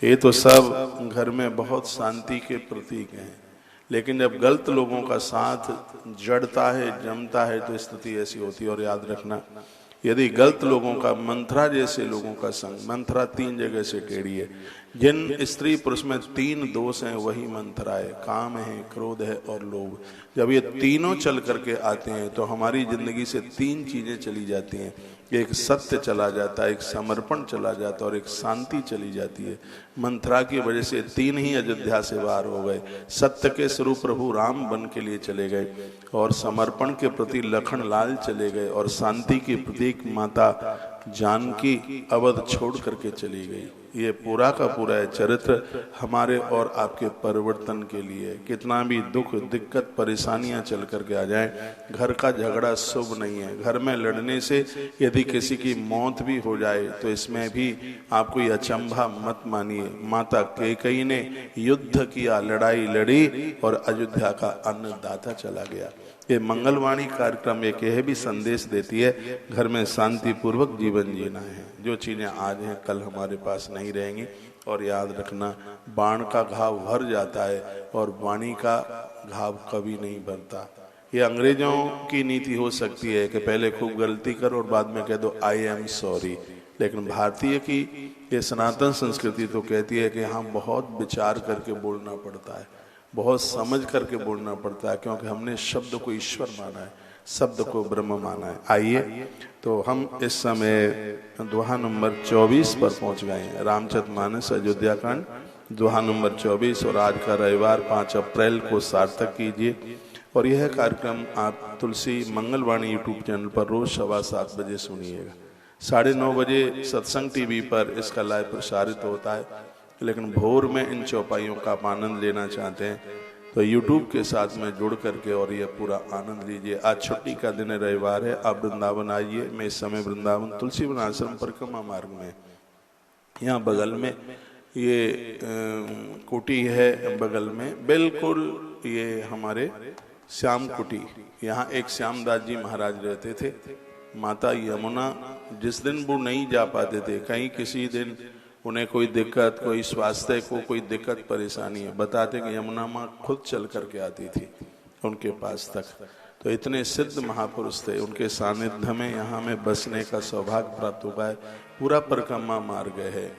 ये तो सब घर में बहुत शांति के प्रतीक हैं, लेकिन जब गलत लोगों का साथ जड़ता है, जमता है, तो स्थिति ऐसी होती है। और याद रखना, यदि गलत लोगों का, मंथरा जैसे लोगों का संग, मंथरा 3 जगह से टेढ़ी है, जिन स्त्री पुरुष में 3 दोष हैं वही मंथरा है, काम है, क्रोध है और लोभ। जब ये तीनों चल करके आते हैं तो हमारी जिंदगी से 3 चीजें चली जाती हैं। एक सत्य चला जाता है, एक समर्पण चला जाता है और एक शांति चली जाती है। मंथरा की वजह से 3 ही अयोध्या से बाहर हो गए। सत्य के स्वरूप प्रभु राम बन के लिए चले गए, और समर्पण के प्रति लखन लाल चले गए, और शांति की प्रतीक माता जानकी अवध छोड़ करके चली गई। ये पूरा का पूरा है चरित्र हमारे और आपके परिवर्तन के लिए। कितना भी दुख, दिक्कत, परेशानियां चल करके आ जाएं, घर का झगड़ा शुभ नहीं है। घर में लड़ने से यदि किसी की मौत भी हो जाए तो इसमें भी आप कोई अचंभा मत मानिए। माता कैकेयी ने युद्ध किया, लड़ाई लड़ी और अयोध्या का अन्नदाता चला गया। ये मंगलवाणी कार्यक्रम एक यह भी संदेश देती है, घर में शांति पूर्वक जीवन जीना है। जो चीजें आज हैं कल हमारे पास नहीं रहेंगी। और याद रखना, बाण का घाव भर जाता है और वाणी का घाव कभी नहीं भरता। ये अंग्रेजों की नीति हो सकती है कि पहले खूब गलती करो और बाद में कह दो आई एम सॉरी, लेकिन भारतीय की ये सनातन संस्कृति तो कहती है कि हाँ, बहुत विचार करके बोलना पड़ता है, बहुत समझ करके बोलना पड़ता है, क्योंकि हमने शब्द को ईश्वर माना है, शब्द को ब्रह्म माना है। आइए तो हम इस समय दोहा नंबर 24 पर पहुंच गए हैं। रामचरितमानस अयोध्या कांड दोहा नंबर 24, और आज का रविवार 5 अप्रैल को सार्थक कीजिए। और यह कार्यक्रम आप तुलसी मंगलवाणी यूट्यूब चैनल पर रोज 7:15 बजे सुनिएगा। 9:30 बजे सत्संग टीवी पर इसका लाइव प्रसारित होता है, लेकिन भोर में इन चौपाइयों का आप आनंद लेना चाहते हैं तो यूट्यूब के साथ में जुड़ करके और यह पूरा आनंद लीजिए। आज छुट्टी का दिन है, रविवार है, आप वृंदावन आइए। मैं इस समय वृंदावन तुलसी वन आश्रम परिक्रमा मार्ग में, यहाँ बगल में ये कुटी है, बगल में बिल्कुल ये हमारे श्याम कुटी। यहाँ एक श्यामदास जी महाराज रहते थे। माता यमुना जिस दिन वो नहीं जा पाते थे, कहीं किसी दिन उन्हें कोई दिक्कत, कोई स्वास्थ्य को कोई दिक्कत परेशानी है, बताते कि यमुना माँ खुद चल करके आती थी उनके पास तक। तो इतने सिद्ध महापुरुष थे, उनके सानिध्य में यहाँ में बसने का सौभाग्य प्राप्त हुआ है। पूरा परिक्रमा मार्ग है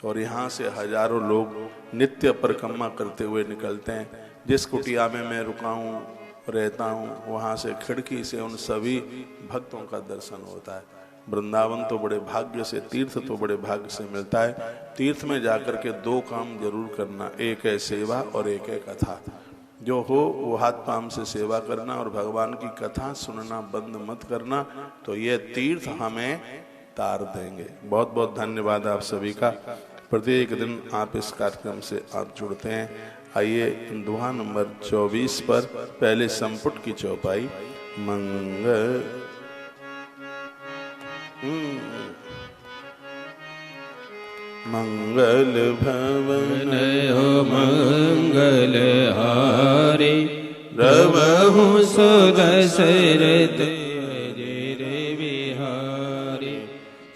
और यहाँ से हजारों लोग नित्य परिक्रमा करते हुए निकलते हैं। जिस कुटिया में मैं रुका हूँ, रहता हूँ, वहाँ से खिड़की से उन सभी भक्तों का दर्शन होता है। वृंदावन तो बड़े भाग्य से, तीर्थ तो बड़े भाग्य से मिलता है। तीर्थ में जाकर के 2 काम जरूर करना, एक है सेवा और एक है कथा। जो हो वो हाथ पांव से सेवा करना और भगवान की कथा सुनना बंद मत करना, तो ये तीर्थ हमें तार देंगे। बहुत बहुत धन्यवाद आप सभी का। प्रत्येक दिन आप इस कार्यक्रम से आप जुड़ते हैं। आइए दोहा नंबर 24 पर पहले संपुट की चौपाई। मंगल भवन हो मंगल हारे, रवहु सो दशरथ अजर बिहारी।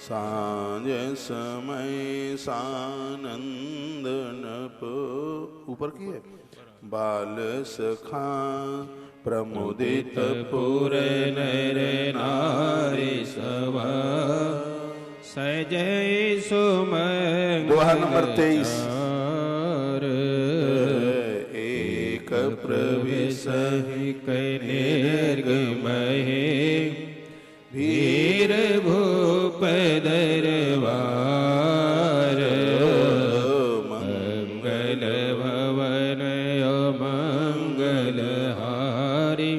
सांझ समय सानंद नप, ऊपर की है, बाल सखा प्रमुदित पुर नर नारी सभा, सजय सुमंगल। दोहा नंबर 23। एक प्रवेश निर्गमहे, भीर भूप दरबार। मंगल भवन मंगल हारी,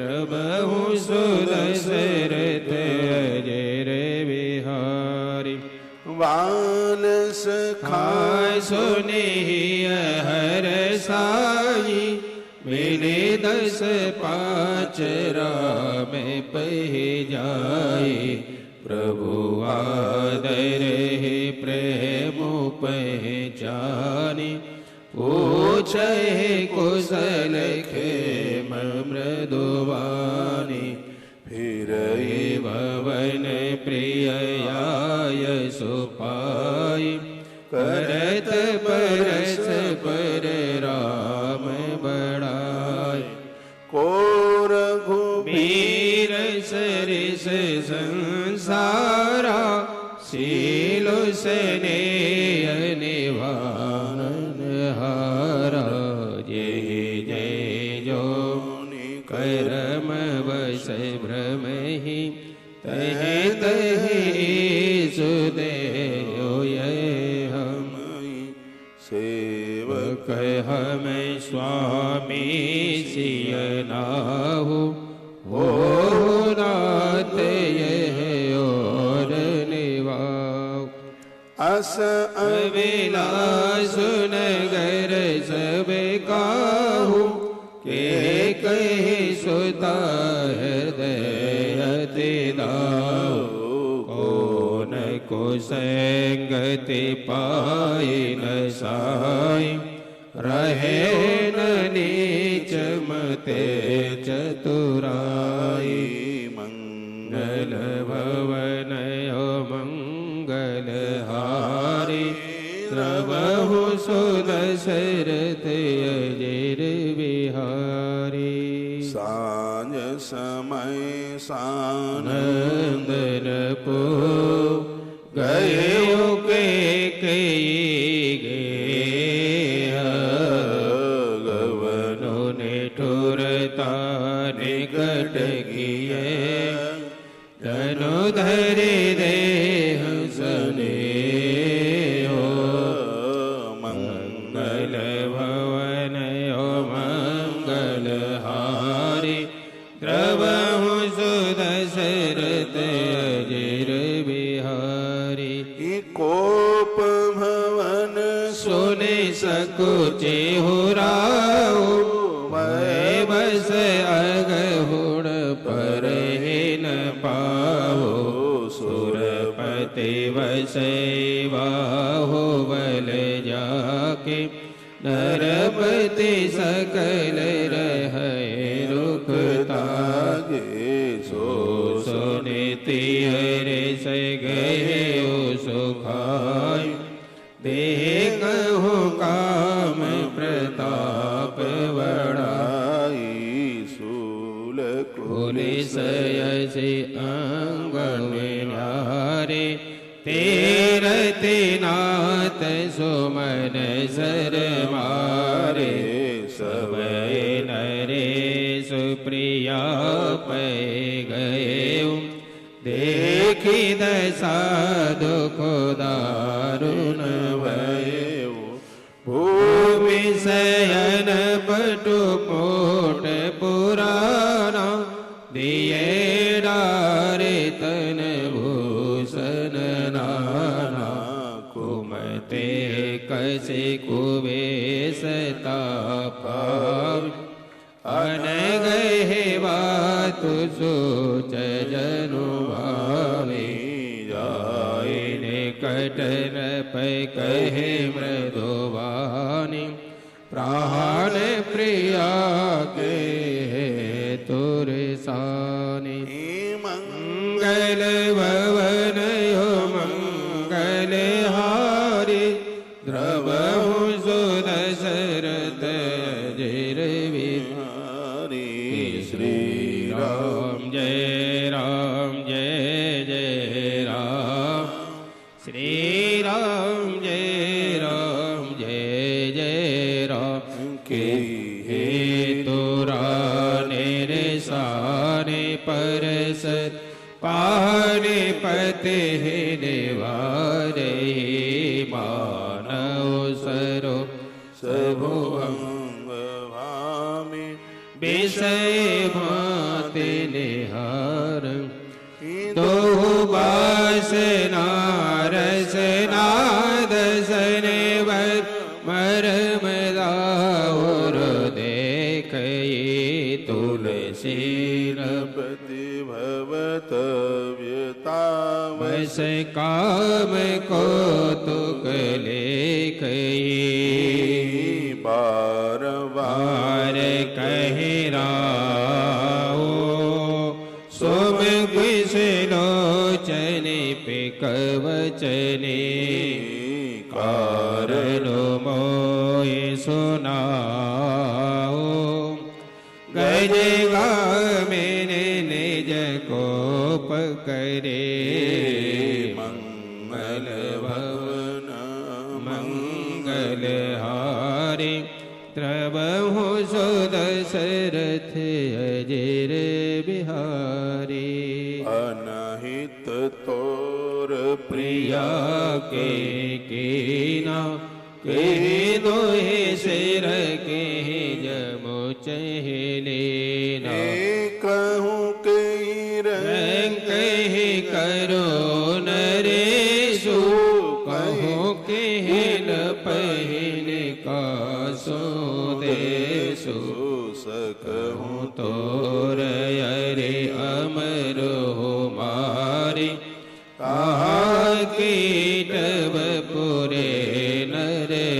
रवहु सो दशरथ अजर बिहारी। बाल सखा सुनि हर साई, मिले 10 5 राम पहि जाई। प्रभु आदर है प्रेम पहचानी, पूछे कुशल खेम मृदुवानी। फिर भवन प्रिय आय सुपाई, करत परस पर राम बड़ाई। को रघुबीर वीर सरिस संसारा सीलो स्नेह निवारण हारा। जय जय जो करम बस भ्रम ही तह तह सुदेव हम सेवक हम स्वामी सिय नाहु हो नाथ यह और निवाऊ। अस अविलास नगर सब काहू के कहे सुता हृदय दाऊ। कौन को संगति पाए न साई रहे न नीच मते चतुराई। मंगल भवन मंगल हारी प्रभु सुदशरथ अजिर बिहारी। सांझ समय नंदन पो गए के गे गवनों ने ठुरता निकट किए धनु धरे देह सने हो। मंगल भवन ओ मंगल हारी द्रवहु सुदशरथ अजिर बिहारी। कोप भवन सोने सकुचे हो राऊ मैं बस अगहुण पर न पाओ। सुरपति वसे बाहो बल जाके नरपति सकल रहे रुख तागे। सो सुनिति हरे से गए सुखाय देखो काम प्रताप बड़ाई। शूल पुलिस यसी अंगन न्यारे तेरते नाथ सुमन सर मारे। सब नरे सुप्रिया पै गए देखी दशा दुख दारुण भय। भूमि शयन पटु मोट पुराना दिए डारे तन भूषण नाना। कुमते कसे कुबेसता पाव अनगहे बात सोच जनु भावे। जाए निकट पै कहे मृदुवानी प्राण प्रिया के तुर सानी। मंगल भवन यो मंगल हारी द्रवहु सुदशरथ अजिर बिहारी। श्री राम जय राम जय जय राम। श्री राम जय जय राम। के हे तोरा निरसाने परसत पाने पते निवारे। मानव सरो सबो अंग भामी विषय भाते निहार। दो बासना रसना दसने मरम दाउर देखई। तुलसी पति भवत बस काम को तुक लेखई। बार बार कहि राओ सोम कुश लोचने पे कवचने। कारणो मोहि सुनाओ गज गामिनी निज कोप करे मंगल भवन मंगलहारी प्रभु सुदशरथ अजिर बिहारी अनहित तोर प्रिया के कीना के दोहे सिर के जमो चहलेना कहूँ के कही करो नरेशु कहो कहन पहन का सो देशु सकहूँ तो